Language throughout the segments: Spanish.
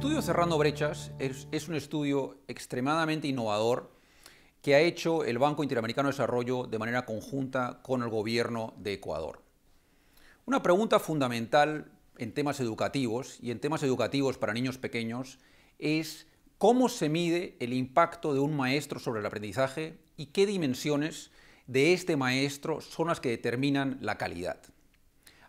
estudio Cerrando Brechas es un estudio extremadamente innovador que ha hecho el Banco Interamericano de Desarrollo de manera conjunta con el gobierno de Ecuador. Una pregunta fundamental en temas educativos y en temas educativos para niños pequeños es cómo se mide el impacto de un maestro sobre el aprendizaje y qué dimensiones de este maestro son las que determinan la calidad.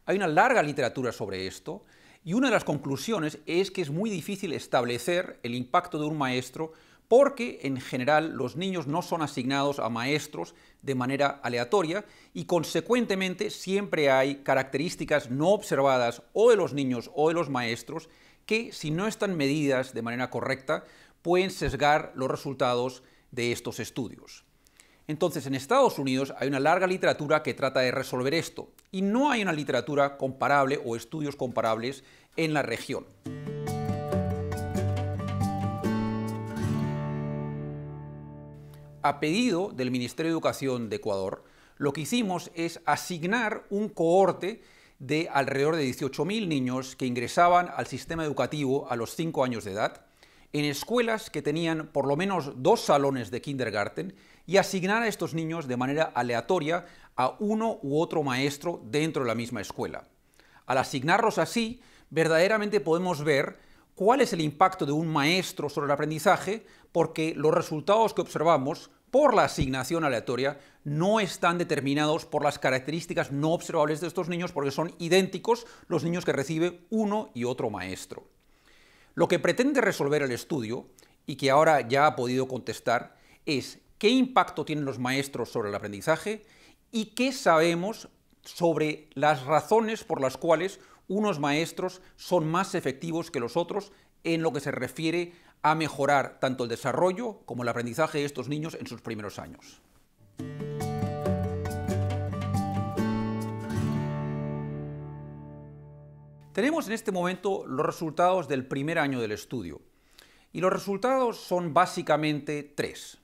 Hay una larga literatura sobre esto y una de las conclusiones es que es muy difícil establecer el impacto de un maestro porque en general los niños no son asignados a maestros de manera aleatoria y consecuentemente siempre hay características no observadas o de los niños o de los maestros que, si no están medidas de manera correcta, pueden sesgar los resultados de estos estudios. Entonces, en Estados Unidos hay una larga literatura que trata de resolver esto y no hay una literatura comparable o estudios comparables en la región. A pedido del Ministerio de Educación de Ecuador, lo que hicimos es asignar un cohorte de alrededor de 18.000 niños que ingresaban al sistema educativo a los 5 años de edad, en escuelas que tenían por lo menos 2 salones de kindergarten y asignar a estos niños de manera aleatoria a uno u otro maestro dentro de la misma escuela. Al asignarlos así, verdaderamente podemos ver cuál es el impacto de un maestro sobre el aprendizaje, porque los resultados que observamos por la asignación aleatoria no están determinados por las características no observables de estos niños, porque son idénticos los niños que recibe uno y otro maestro. Lo que pretende resolver el estudio, y que ahora ya ha podido contestar, es qué impacto tienen los maestros sobre el aprendizaje y qué sabemos sobre las razones por las cuales unos maestros son más efectivos que los otros en lo que se refiere a mejorar tanto el desarrollo como el aprendizaje de estos niños en sus primeros años. Tenemos en este momento los resultados del primer año del estudio y los resultados son básicamente 3.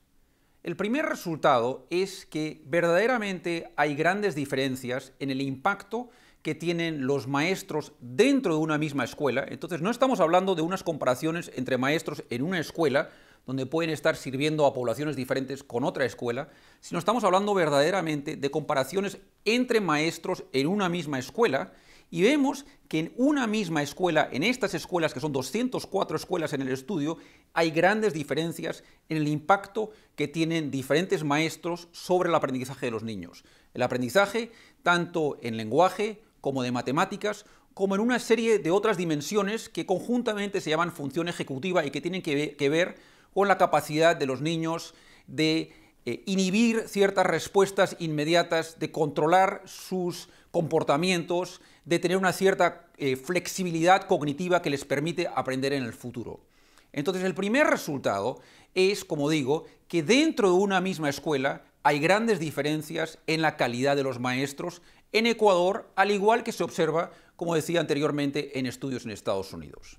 El primer resultado es que verdaderamente hay grandes diferencias en el impacto que tienen los maestros dentro de una misma escuela. Entonces no estamos hablando de unas comparaciones entre maestros en una escuela donde pueden estar sirviendo a poblaciones diferentes con otra escuela, sino estamos hablando verdaderamente de comparaciones entre maestros en una misma escuela. Y vemos que en una misma escuela, en estas escuelas, que son 204 escuelas en el estudio, hay grandes diferencias en el impacto que tienen diferentes maestros sobre el aprendizaje de los niños. El aprendizaje tanto en lenguaje como de matemáticas, como en una serie de otras dimensiones que conjuntamente se llaman función ejecutiva y que tienen que ver con la capacidad de los niños de inhibir ciertas respuestas inmediatas, de controlar sus comportamientos, de tener una cierta flexibilidad cognitiva que les permite aprender en el futuro. Entonces, el primer resultado es, como digo, que dentro de una misma escuela hay grandes diferencias en la calidad de los maestros en Ecuador, al igual que se observa, como decía anteriormente, en estudios en Estados Unidos.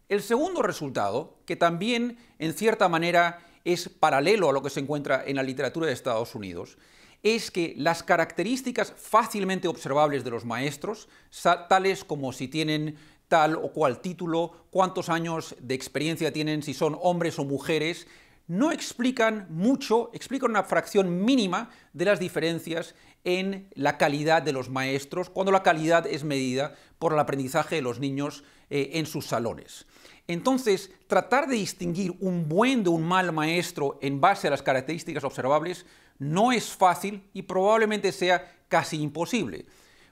El segundo resultado, que también en cierta manera es paralelo a lo que se encuentra en la literatura de Estados Unidos, es que las características fácilmente observables de los maestros, tales como si tienen tal o cual título, cuántos años de experiencia tienen, si son hombres o mujeres, no explican mucho, explican una fracción mínima de las diferencias en la calidad de los maestros, cuando la calidad es medida por el aprendizaje de los niños en sus salones. Entonces, tratar de distinguir un buen de un mal maestro en base a las características observables no es fácil y probablemente sea casi imposible,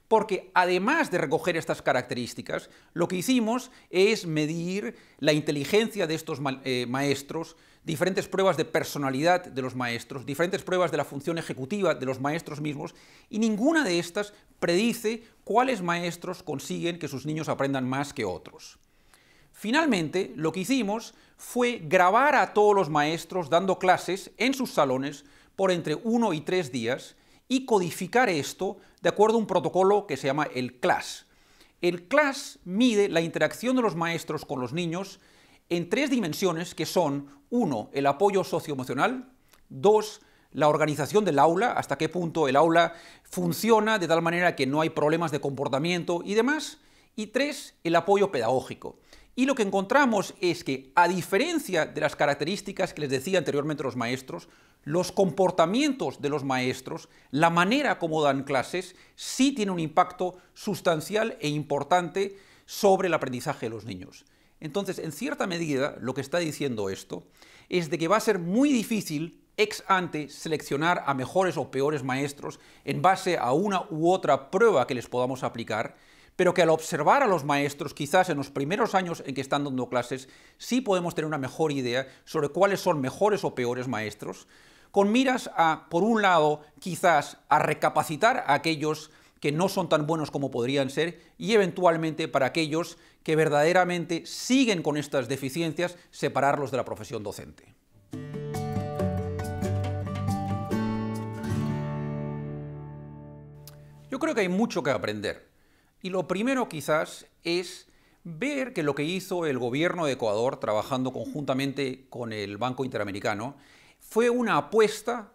porque además de recoger estas características, lo que hicimos es medir la inteligencia de estos maestros, diferentes pruebas de personalidad de los maestros, diferentes pruebas de la función ejecutiva de los maestros mismos, y ninguna de estas predice cuáles maestros consiguen que sus niños aprendan más que otros. Finalmente, lo que hicimos fue grabar a todos los maestros dando clases en sus salones por entre 1 y 3 días y codificar esto de acuerdo a un protocolo que se llama el CLAS. El CLAS mide la interacción de los maestros con los niños en 3 dimensiones que son 1, el apoyo socioemocional, 2, la organización del aula, hasta qué punto el aula funciona de tal manera que no hay problemas de comportamiento y demás, y 3, el apoyo pedagógico. Y lo que encontramos es que, a diferencia de las características que les decía anteriormente los maestros, los comportamientos de los maestros, la manera como dan clases, sí tiene un impacto sustancial e importante sobre el aprendizaje de los niños. Entonces, en cierta medida, lo que está diciendo esto es de que va a ser muy difícil ex ante seleccionar a mejores o peores maestros en base a una u otra prueba que les podamos aplicar, pero que al observar a los maestros, quizás en los primeros años en que están dando clases, sí podemos tener una mejor idea sobre cuáles son mejores o peores maestros, con miras a, por un lado, quizás a recapacitar a aquellos que no son tan buenos como podrían ser y eventualmente para aquellos que verdaderamente siguen con estas deficiencias, separarlos de la profesión docente. Yo creo que hay mucho que aprender. Y lo primero quizás es ver que lo que hizo el gobierno de Ecuador, trabajando conjuntamente con el Banco Interamericano, fue una apuesta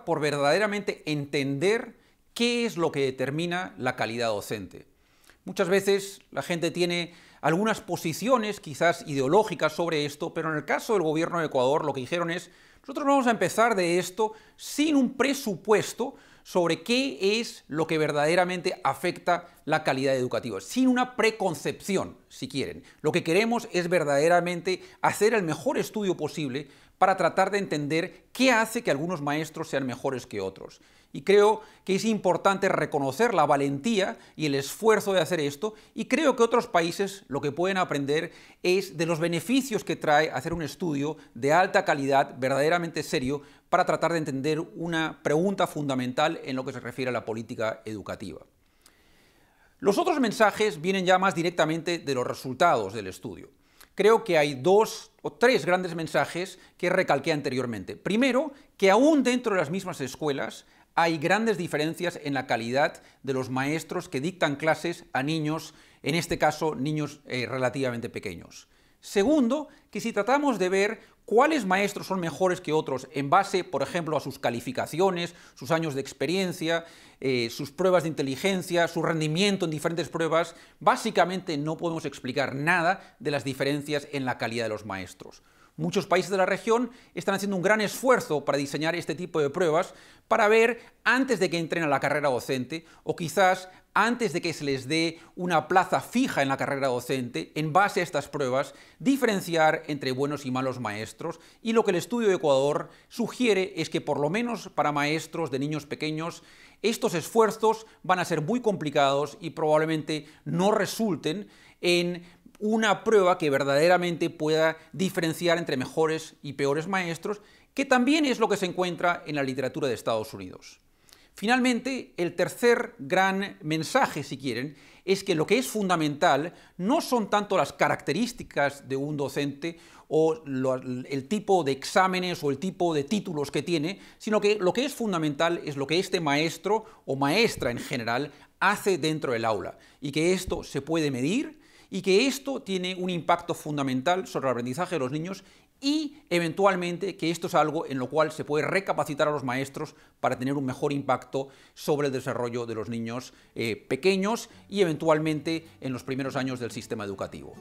por verdaderamente entender qué es lo que determina la calidad docente. Muchas veces la gente tiene algunas posiciones quizás ideológicas sobre esto, pero en el caso del gobierno de Ecuador lo que dijeron es: nosotros vamos a empezar de esto sin un presupuesto sobre qué es lo que verdaderamente afecta la calidad educativa, sin una preconcepción, si quieren. Lo que queremos es verdaderamente hacer el mejor estudio posible para tratar de entender qué hace que algunos maestros sean mejores que otros. Y creo que es importante reconocer la valentía y el esfuerzo de hacer esto, y creo que otros países lo que pueden aprender es de los beneficios que trae hacer un estudio de alta calidad, verdaderamente serio, para tratar de entender una pregunta fundamental en lo que se refiere a la política educativa. Los otros mensajes vienen ya más directamente de los resultados del estudio. Creo que hay dos o tres grandes mensajes que recalqué anteriormente. Primero, que aún dentro de las mismas escuelas hay grandes diferencias en la calidad de los maestros que dictan clases a niños, en este caso niños relativamente pequeños. Segundo, que si tratamos de ver cuáles maestros son mejores que otros en base, por ejemplo, a sus calificaciones, sus años de experiencia, sus pruebas de inteligencia, su rendimiento en diferentes pruebas, básicamente no podemos explicar nada de las diferencias en la calidad de los maestros. Muchos países de la región están haciendo un gran esfuerzo para diseñar este tipo de pruebas para ver, antes de que entren a la carrera docente, o quizás antes de que se les dé una plaza fija en la carrera docente, en base a estas pruebas, diferenciar entre buenos y malos maestros. Y lo que el estudio de Ecuador sugiere es que, por lo menos para maestros de niños pequeños, estos esfuerzos van a ser muy complicados y probablemente no resulten en una prueba que verdaderamente pueda diferenciar entre mejores y peores maestros, que también es lo que se encuentra en la literatura de Estados Unidos. Finalmente, el tercer gran mensaje, si quieren, es que lo que es fundamental no son tanto las características de un docente o el tipo de exámenes o el tipo de títulos que tiene, sino que lo que es fundamental es lo que este maestro o maestra en general hace dentro del aula, y que esto se puede medir, y que esto tiene un impacto fundamental sobre el aprendizaje de los niños, y eventualmente que esto es algo en lo cual se puede recapacitar a los maestros para tener un mejor impacto sobre el desarrollo de los niños pequeños y eventualmente en los primeros años del sistema educativo.